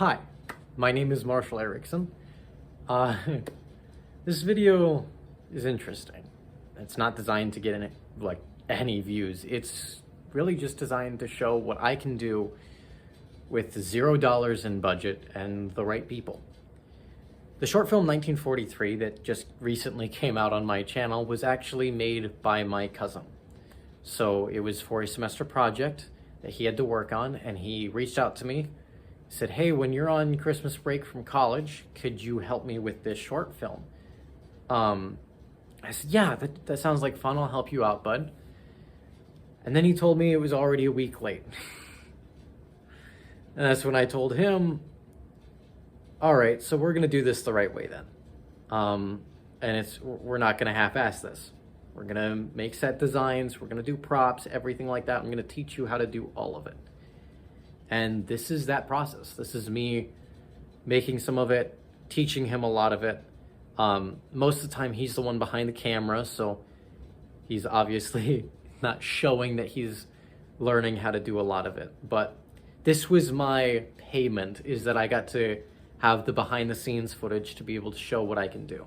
Hi, my name is Marshall Erickson. Uh, this video is interesting. It's not designed to get any views. It's really just designed to show what I can do with $0 in budget and the right people. The short film 1943 that just recently came out on my channel was actually made by my cousin. So it was for a semester project that he had to work on, and he reached out to me, said, "Hey, when you're on Christmas break from college, could you help me with this short film?" I said, "Yeah, that sounds like fun. I'll help you out, bud." And then he told me it was already a week late. And that's when I told him, all right, so we're going to do this the right way then. And we're not going to half-ass this. We're going to make set designs. We're going to do props, everything like that. I'm going to teach you how to do all of it. And this is that process. This is me making some of it, teaching him a lot of it. Most of the time, he's the one behind the camera, so he's obviously not showing that he's learning how to do a lot of it. But this was my payment, is that I got to have the behind-the-scenes footage to be able to show what I can do.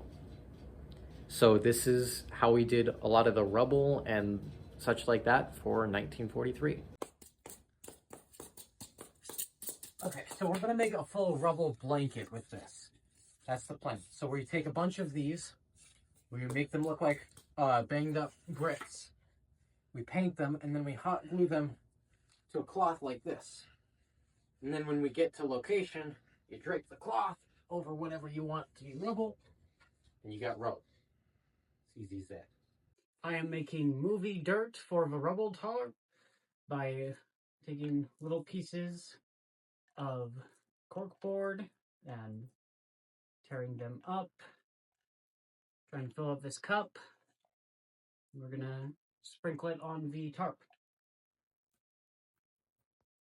So this is how we did a lot of the rubble and such like that for 1943. Okay, so we're gonna make a full rubble blanket with this. That's the plan. So we take a bunch of these, we make them look like banged up bricks. We paint them, and then we hot glue them to a cloth like this. And then when we get to location, you drape the cloth over whatever you want to be rubble, and you got rubble. It's easy as that. I am making movie dirt for the rubble tarp by taking little pieces of corkboard and tearing them up, trying to fill up this cup. We're gonna sprinkle it on the tarp.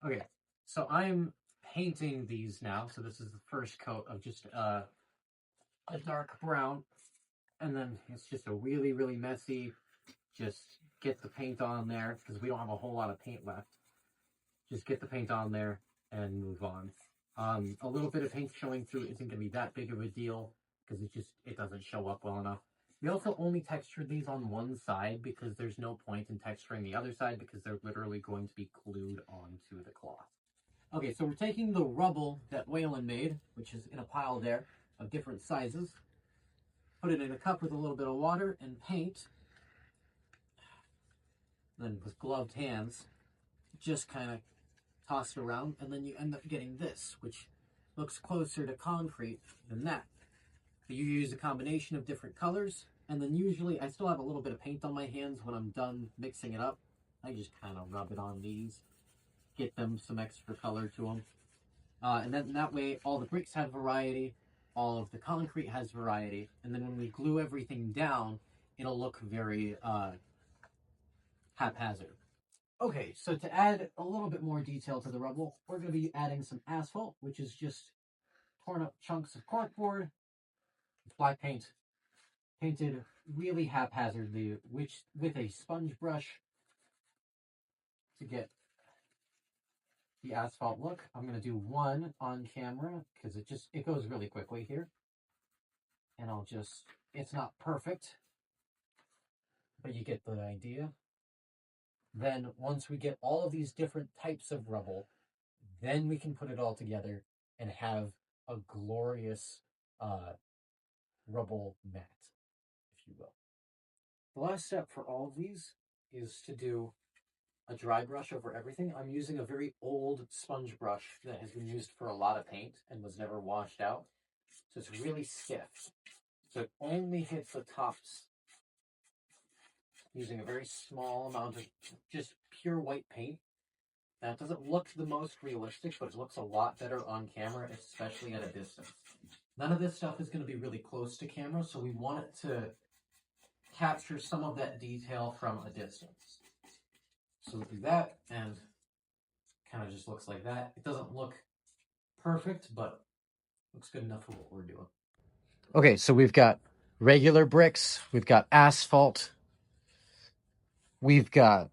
Okay, so I'm painting these now. So this is the first coat of just a dark brown, and then it's just a really, really messy, just get the paint on there, because we don't have a whole lot of paint left. Just get the paint on there and move on. A little bit of paint showing through isn't going to be that big of a deal, because it doesn't show up well enough. We also only textured these on one side because there's no point in texturing the other side, because they're literally going to be glued onto the cloth. Okay, so we're taking the rubble that Waylon made, which is in a pile there of different sizes, put it in a cup with a little bit of water and paint. Then with gloved hands, just kind of toss it around, and then you end up getting this, which looks closer to concrete than that. So you use a combination of different colors, and then usually I still have a little bit of paint on my hands when I'm done mixing it up. I just kind of rub it on these, get them some extra color to them. And then that way all the bricks have variety, all of the concrete has variety, and then when we glue everything down, it'll look very haphazard. Okay, so to add a little bit more detail to the rubble, we're going to be adding some asphalt, which is just torn up chunks of corkboard, black paint, painted really haphazardly, which with a sponge brush to get the asphalt look. I'm going to do one on camera because it goes really quickly here. And it's not perfect, but you get the idea. Then once we get all of these different types of rubble, then we can put it all together and have a glorious rubble mat, if you will. The last step for all of these is to do a dry brush over everything. I'm using a very old sponge brush that has been used for a lot of paint and was never washed out. So it's really stiff. So it only hits the tops using a very small amount of just pure white paint. Now, it doesn't look the most realistic, but it looks a lot better on camera, especially at a distance. None of this stuff is going to be really close to camera, so we want it to capture some of that detail from a distance. So we'll do that, and kind of just looks like that. It doesn't look perfect, but looks good enough for what we're doing. Okay, so we've got regular bricks, we've got asphalt, we've got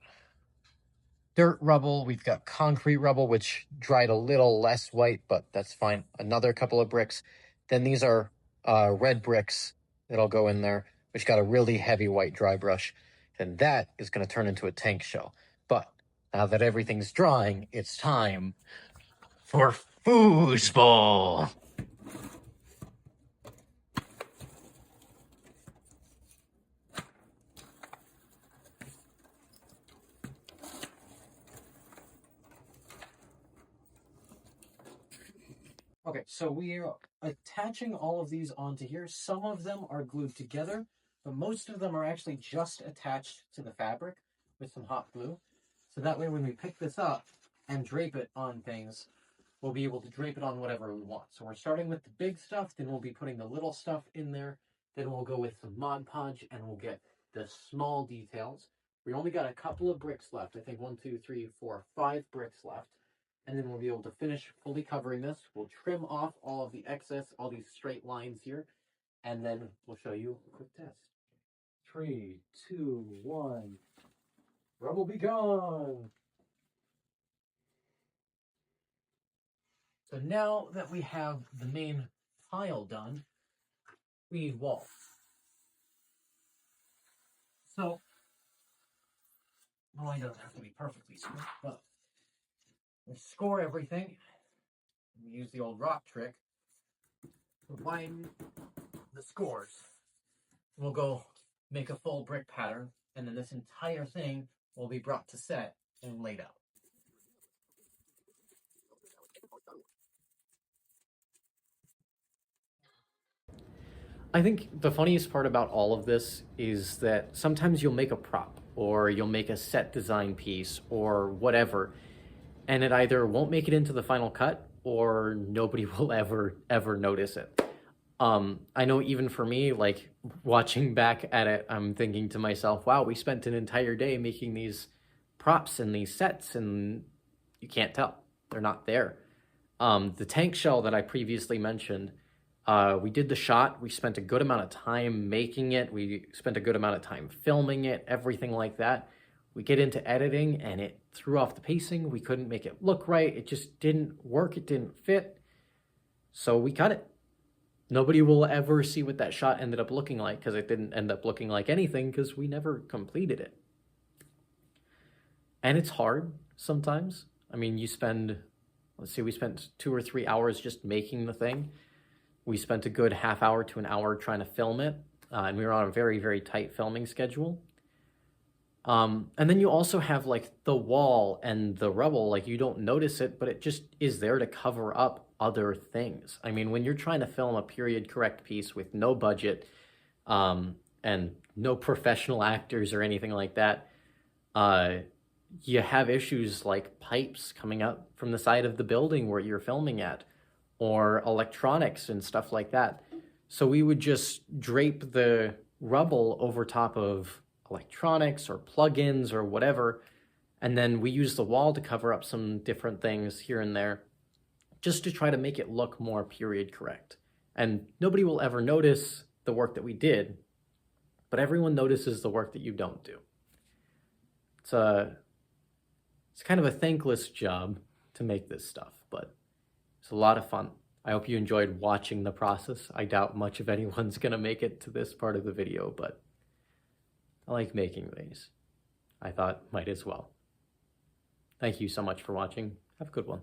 dirt rubble. We've got concrete rubble, which dried a little less white, but that's fine. Another couple of bricks. Then these are red bricks that'll go in there, which got a really heavy white dry brush. And that is going to turn into a tank shell. But now that everything's drying, it's time for foosball. Okay, so we are attaching all of these onto here. Some of them are glued together, but most of them are actually just attached to the fabric with some hot glue. So that way when we pick this up and drape it on things, we'll be able to drape it on whatever we want. So we're starting with the big stuff, then we'll be putting the little stuff in there, then we'll go with some Mod Podge, and we'll get the small details. We only got a couple of bricks left. I think 1, 2, 3, 4, 5 bricks left. And then we'll be able to finish fully covering this. We'll trim off all of the excess, all these straight lines here, and then we'll show you a quick test. 3, 2, 1. Rubble be gone. So now that we have the main pile done, we need walls. So, the line doesn't have to be perfectly smooth, but we score everything. We use the old rock trick to widen the scores. We'll go make a full brick pattern, and then this entire thing will be brought to set and laid out. I think the funniest part about all of this is that sometimes you'll make a prop, or you'll make a set design piece, or whatever, and it either won't make it into the final cut, or nobody will ever notice it. I know even for me, like watching back at it, I'm thinking to myself, wow, we spent an entire day making these props and these sets, and you can't tell. They're not there. The tank shell that I previously mentioned, we did the shot. We spent a good amount of time making it. We spent a good amount of time filming it, everything like that. We get into editing and it threw off the pacing. We couldn't make it look right. It just didn't work. It didn't fit. So we cut it. Nobody will ever see what that shot ended up looking like, because it didn't end up looking like anything because we never completed it. And it's hard sometimes. I mean, you spend, let's see, we spent 2 or 3 hours just making the thing. We spent a good half hour to an hour trying to film it. And we were on a very, very tight filming schedule. And then you also have like the wall and the rubble, like you don't notice it, but it just is there to cover up other things. I mean, when you're trying to film a period correct piece with no budget, and no professional actors or anything like that, you have issues like pipes coming up from the side of the building where you're filming at, or electronics and stuff like that. So we would just drape the rubble over top of electronics or plugins or whatever, and then we use the wall to cover up some different things here and there, just to try to make it look more period correct. And nobody will ever notice the work that we did, but everyone notices the work that you don't do. It's kind of a thankless job to make this stuff, but it's a lot of fun. I hope you enjoyed watching the process. I doubt much of anyone's gonna make it to this part of the video, but I like making these. I thought might as well. Thank you so much for watching. Have a good one.